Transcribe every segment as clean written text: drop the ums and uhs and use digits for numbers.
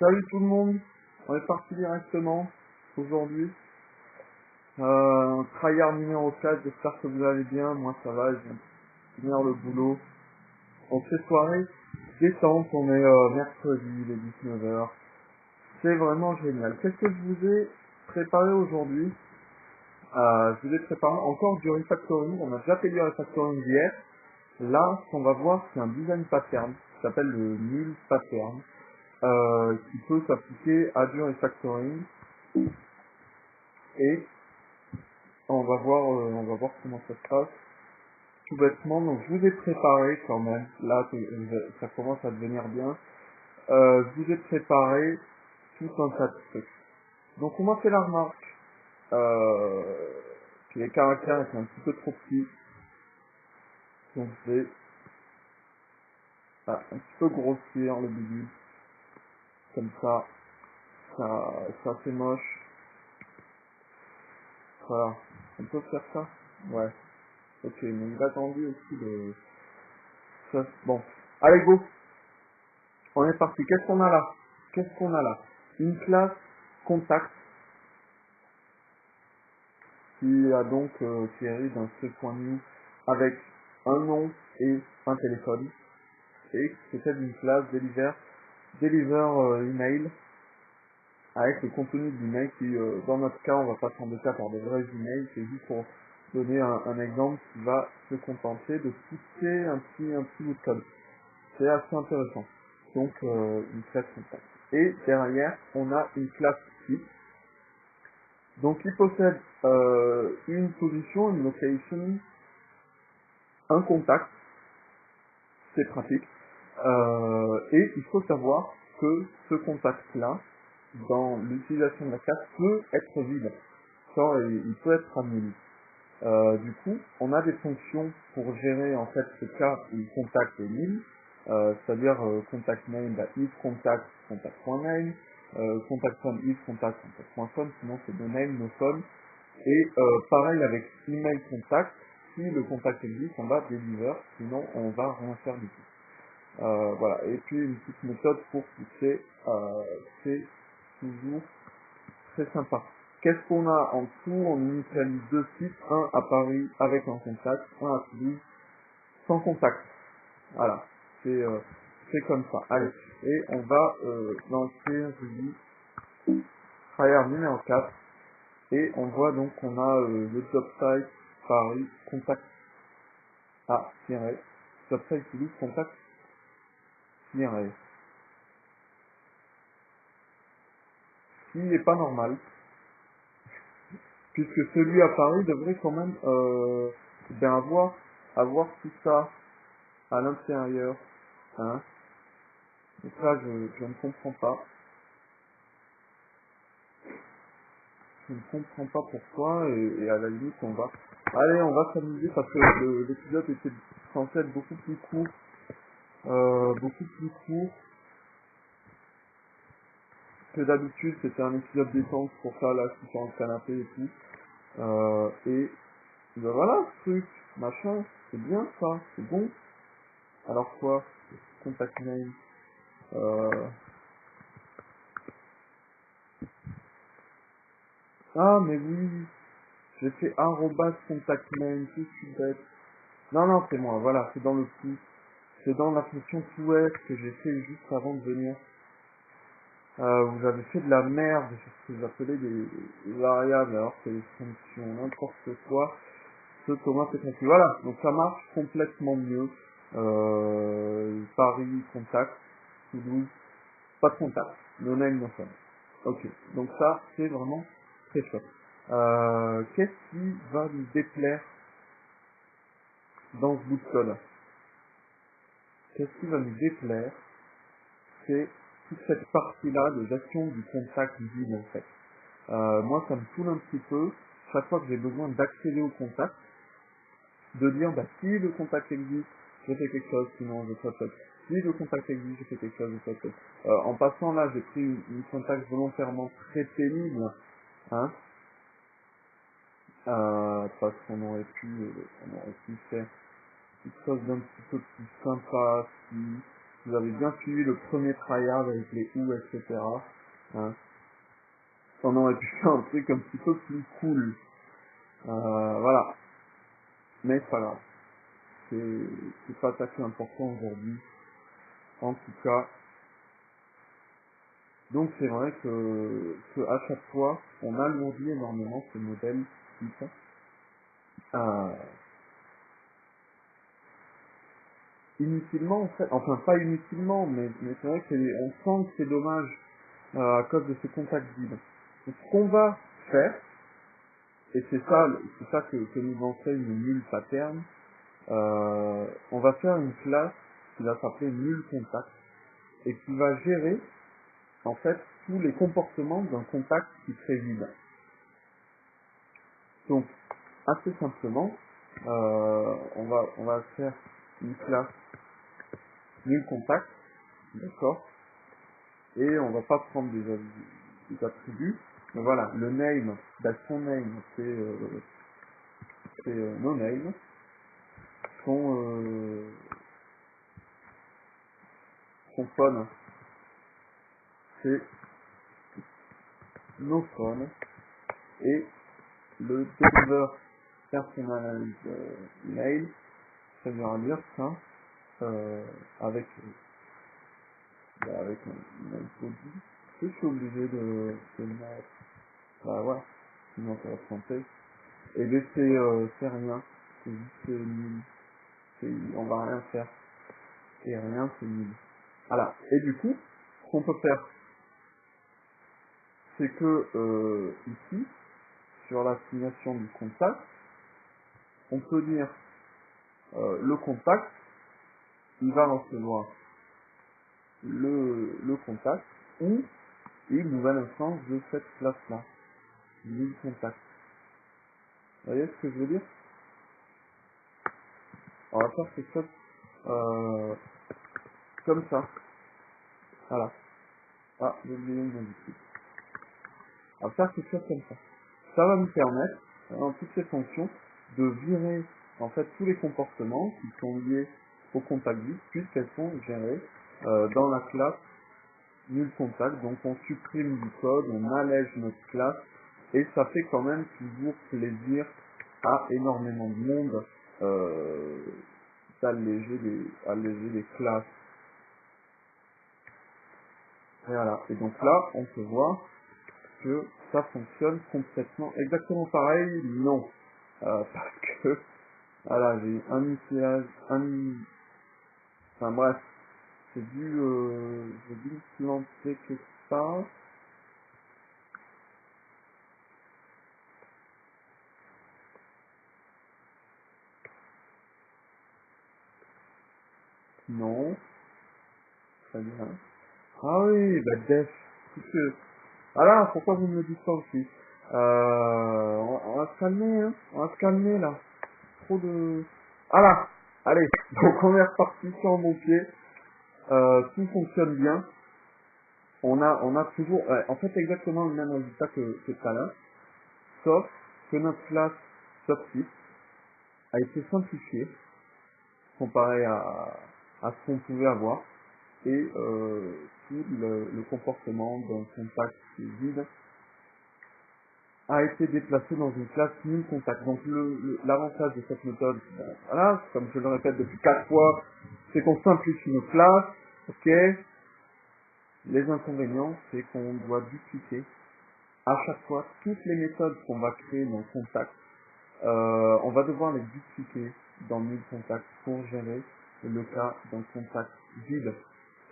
Salut tout le monde, on est parti directement aujourd'hui. Tryhard numéro 4, j'espère que vous allez bien, moi ça va, je viens de finir le boulot. On fait soirée détente, on est mercredi, les 19h. C'est vraiment génial. Qu'est-ce que je vous ai préparé aujourd'hui? Je vous ai préparé encore du refactoring, on a déjà fait du refactoring hier. Là, ce qu'on va voir, c'est un design pattern qui s'appelle le null pattern. Qui peut s'appliquer à du refactoring et on va voir comment ça se passe tout bêtement. Donc je vous ai préparé quand même, là ça commence à devenir bien, je vous ai préparé tout un tas de trucs. Donc on m'a fait la remarque que les caractères étaient un petit peu trop petits, donc je vais un petit peu grossir le bidule, comme ça fait moche. Voilà, on peut faire ça? Ouais. Ok, mais il a attendu aussi de... Ça, bon. Allez, go. On est parti. Qu'est-ce qu'on a là? Une classe contact qui a donc qui hérite d'un C.new avec un nom et un téléphone. Et c'était une classe deliver email avec le contenu de l'email qui, dans notre cas, on va pas s'embêter à faire des vrais emails. C'est juste pour donner un exemple qui va se contenter de pousser un petit bout de code. C'est assez intéressant. Donc, une classe contact. Et derrière, on a une classe site. Donc, il possède une position, une location, un contact. C'est pratique. Et il faut savoir que ce contact-là, dans l'utilisation de la classe, peut être vide. Il peut être annulé. Du coup, on a des fonctions pour gérer en fait ce cas où le contact est nul, c'est-à-dire contact name, if contact, contact.name, contact from if contact, contact.phone, sinon c'est no name, no phone. Et pareil avec email contact, si le contact existe, on va deliver, sinon on va rien faire du tout. Voilà. Et puis une petite méthode pour pousser, c'est toujours très sympa. Qu'est-ce qu'on a en dessous? On initialise deux sites, un à Paris avec un contact, un à Toulouse sans contact. Voilà, c'est comme ça. Allez, et on va lancer, je dis, Tryhard numéro 4, et on voit donc qu'on a le job site Paris, contact job site Toulouse, contact tiré. Ce qui n'est pas normal, puisque celui à Paris devrait quand même ben avoir tout ça à l'intérieur, hein. Donc là, je ne comprends pas. Je ne comprends pas pourquoi, et à la limite, allez, on va s'amuser parce que l'épisode était censé être beaucoup plus court, que d'habitude. C'était un épisode détente, pour ça, là, je suis sur le canapé et tout. Et ben voilà, ce truc, machin, c'est bien ça, c'est bon. Alors quoi? Contact name, ah, mais oui, j'ai fait arrobas contact name, tout je suis bête. Non, c'est moi, voilà, c'est dans le coup. C'est dans la fonction QF que j'ai fait juste avant de venir. Vous avez fait de la merde sur ce que vous appelez des variables, alors que les fonctions, n'importe quoi. Ce Thomas c'est tranquille. Voilà, donc ça marche complètement mieux. Paris, contact, Toulouse, pas de contact. No name, no phone. Ok, donc ça, c'est vraiment très chouette. Qu'est-ce qui va nous déplaire dans ce bout de code? Qu'est-ce qui va nous déplaire? C'est toute cette partie-là de gestion du contact vide en fait. Moi ça me saoule un petit peu, chaque fois que j'ai besoin d'accéder au contact, de dire bah si le contact existe, je fais quelque chose, sinon je fais autre. Si le contact existe, je fais quelque chose, je fais autre. En passant là, j'ai pris une contact volontairement très pénible, hein, parce qu'on aurait pu faire quelque chose d'un petit peu plus sympa, si, vous avez bien suivi le premier tryhard avec les ou, etc. Hein. On aurait pu faire un truc un petit peu plus cool. Voilà. Mais c'est pas grave. C'est pas ça qui est important aujourd'hui. En tout cas. Donc c'est vrai que à chaque fois, on alourdit énormément ce modèle type. Euh, Inutilement en fait, enfin pas inutilement, mais c'est vrai qu'on sent que c'est dommage à cause de ce contact vide. Donc, ce qu'on va faire, et c'est ça que nous enseigne le nul pattern, on va faire une classe qui va s'appeler nul contact et qui va gérer en fait tous les comportements d'un contact qui serait vide. Donc assez simplement, on va faire une classe nul contact, d'accord, et on va pas prendre des attributs. Mais voilà, le name, ben son name c'est no name, son phone c'est no phone, et le deliver personalized email, ça veut dire ça, avec avec un email body, je suis obligé de mettre, bah voilà, sinon ça va se tromper. Et bien c'est rien, c'est juste nul, on va rien faire, et rien c'est nul. Voilà, et du coup, ce qu'on peut faire, c'est que ici, sur l'assignation du contact, on peut dire le contact, il va recevoir le contact ou une nouvelle instance de cette classe-là, nul contact. Vous voyez ce que je veux dire? On va faire quelque chose comme ça. Voilà. Ah, j'ai oublié une modifier. On va faire quelque chose comme ça. Ça va nous permettre, dans toutes ces fonctions, de virer en fait tous les comportements qui sont liés au contact vide, puisqu'elles sont gérées dans la classe nul contact. Donc on supprime du code, on allège notre classe, et ça fait quand même toujours plaisir à énormément de monde alléger les classes. Et voilà. Et donc là, on peut voir que ça fonctionne complètement exactement pareil. Non. Parce que, voilà, j'ai un usage, enfin bref, j'ai dû me planter quelque part. Non. Très bien. Ah oui, bah def. Puisque, voilà, pourquoi vous me le dites pas aussi? On va se calmer, hein. On va se calmer, là. Trop de... Ah là. Allez. Donc on est reparti sur mon pied. Tout fonctionne bien. On a toujours, en fait, exactement le même résultat que tout à l'heure. Sauf que notre classe subtype a été simplifiée comparé à ce qu'on pouvait avoir. Et tout le comportement d'un contact qui est vide a été déplacé dans une classe nul contact. Donc l'avantage de cette méthode, ben, voilà, comme je le répète depuis 4 fois, c'est qu'on simplifie nos classes, ok. Les inconvénients, c'est qu'on doit dupliquer à chaque fois toutes les méthodes qu'on va créer dans contact. On va devoir les dupliquer dans nul contact pour gérer le cas d'un contact vide.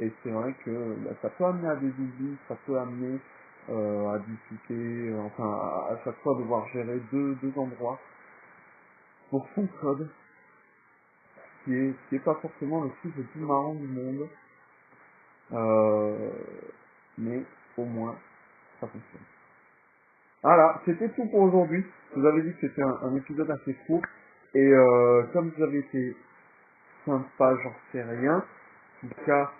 Et c'est vrai que bah, ça peut amener à des oublis, ça peut amener à dupliquer, enfin à chaque fois devoir gérer deux endroits pour son code, qui est pas forcément le truc le plus marrant du monde, euh, mais au moins ça fonctionne. Voilà, c'était tout pour aujourd'hui. Je vous avais dit que c'était un épisode assez court, et comme vous avez été sympa, j'en sais rien. En tout cas,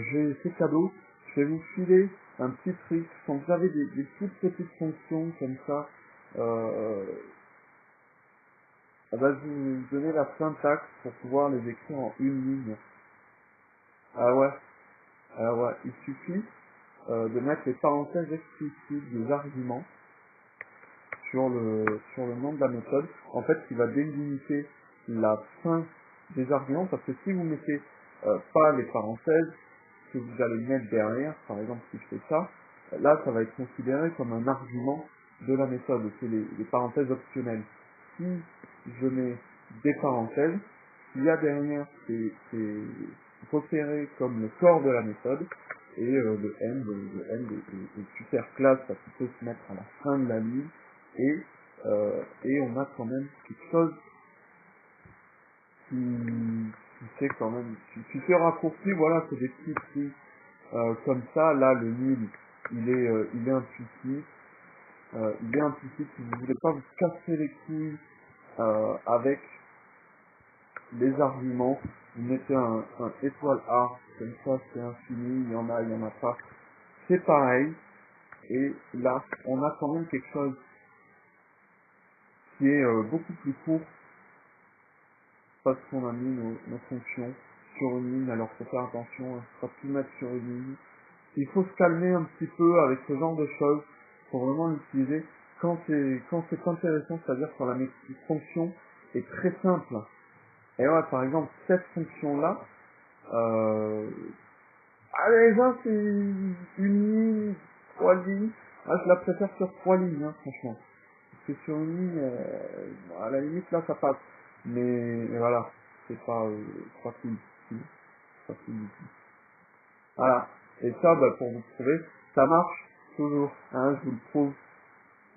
j'ai ces cadeaux. Je vais vous filer un petit truc. Quand vous avez des toutes petites fonctions comme ça, euh, je vais vous donner la syntaxe pour pouvoir les écrire en une ligne. ouais, ouais, il suffit de mettre les parenthèses explicites des arguments sur le nom de la méthode, en fait, qui va délimiter la fin des arguments, parce que si vous mettez pas les parenthèses que vous allez mettre derrière, par exemple si je fais ça, là, ça va être considéré comme un argument de la méthode, c'est les parenthèses optionnelles. Si je mets des parenthèses, ce qu'il y a derrière, c'est repéré comme le corps de la méthode, et le end est super classe parce qu'il peut se mettre à la fin de la ligne, et on a quand même quelque chose qui fait quand même, qui fait raccourci, voilà, c'est des petits trucs comme ça. Là, le nul, il est intuitif, si vous voulez pas vous casser les couilles avec les arguments, vous mettez un étoile A, comme ça c'est infini, il y en a pas, c'est pareil, et là, on a quand même quelque chose qui est beaucoup plus court, parce qu'on a mis nos fonctions sur une ligne, alors faut faire attention, il faut tout mettre sur une ligne. Il faut se calmer un petit peu avec ce genre de choses, pour vraiment l'utiliser quand c'est intéressant, c'est-à-dire quand la fonction est très simple. Et ouais, par exemple, cette fonction-là, déjà c'est une ligne, 3 lignes, je la préfère sur 3 lignes, franchement. Parce que sur une ligne, à la limite là ça passe. Mais voilà, c'est pas facile. Pas facile du tout. Voilà. Et ça, pour vous prouver, ça marche toujours. Hein, je vous le prouve.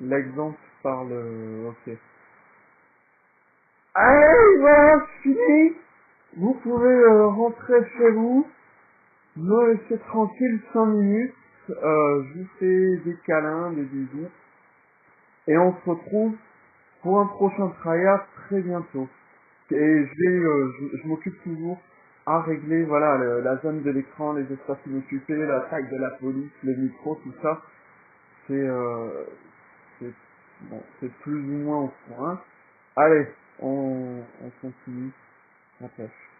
L'exemple par le... Ok. Allez, voilà, fini. Vous pouvez rentrer chez vous. Me laisser tranquille 5 minutes. Je vous fais des câlins, des bisous. Et on se retrouve pour un prochain tryhard très bientôt. Et je m'occupe toujours à régler, voilà, la zone de l'écran, les espaces inoccupés, la taille de la police, le micro, tout ça. C'est, c'est, bon, c'est plus ou moins au point. Allez, on continue la pêche.